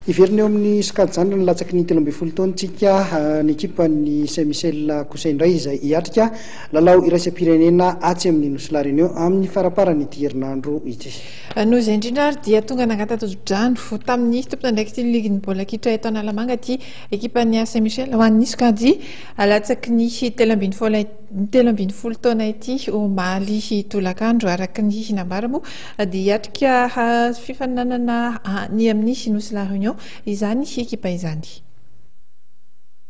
Iverina eo amin'ny sokajana ny latsaky ny 13 taontsika ny ekipan'ny Saint-Michel kosa indray izay hiatrika lalao iraisam-pirenena atsy amin'ny Nosy La Réunion amin'ny faraparany ity herinandro ity. Noho izay indrindra ary dia tonga nangatatodrano tamin'ny tompon'andraikitra ny ligin'ny baolina kitra eto Analamanga ty ekipan'ny Saint-Michel ho an'ny sokajy latsaky ny 13 taona ity omaly tolakandro araka ny hinambara moa dia hiatrika fifaninanana ny amin'ny Nosy La Réunion izany ekipa izany.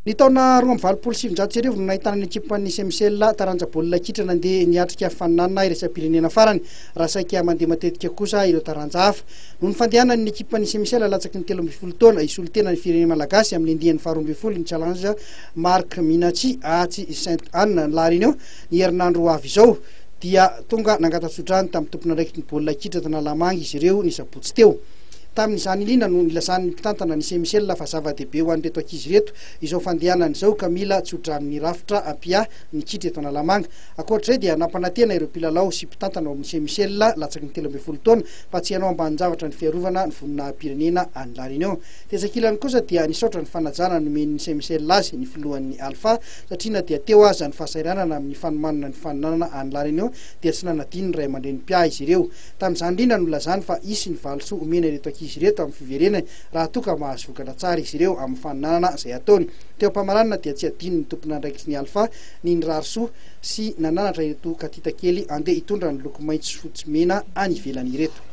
Ny taona 2027 no nahitana ny ekipan'ny Saint-Michel taranja baolina kitra nandeha niatrika faninanana iraisam-pirenena farany raha saika mandeha matetika kosa ireo taranja hafa. Noho ny fandehanan'ny ekipan'ny Saint-Michel latsaky ny 13 taona isolo tena ny firenena malagasy amin'ny andiany 12 ny challenge Marc Minachi atsy Sainte Anne La Réunion ny herinandro avy izao dia tonga nangatatsodrano tamin'ny tompon'andraikitry ny baolina kitra eto Analamanga izy ireo ny sabotsy teo. Tamin'izany indrindra no nilazan'ny mpitantana ny Saint-Michel fa zava-dehibe ho an'ireto ankizy reto izao fandehanana izao ka mila tsodramin'ny rafitra ampia ny kitra eto Analamanga. Ankoatr'izay dia nampanantena ireo mpilalao sy mpitantana ao amin'ny Saint-Michel latsaky ny 13 taona fa tsy hanao ambanin-javatra ny fiarovana ny voninahim-pirenena any La Réunion. Tesakilany kosa dia nisaotra ny fanajana nomen'ny Saint-Michel azy ny filohan'ny Alpha satria na dia teo aza ny fahasairanana amin'ny fanomanana ny faninanana any La Réunion dia tsy nanadino ny ray aman-dreny pia izy ireo. Tamin'izany indrindra no lazany fa isy ny valosoa omena ireto izy ireto amin'ny fiverena raha toka mahazo vokatra tsara izy ireo amin'ny faninanana izay ataony. Teo am-pamaranana dia tsy adino ny tompon'andraikitry ny Alpha ny nirarisoa sy nananatra ireto katita kely andeha hitondra ny loko maitso fotsy mena any ivelany ireto.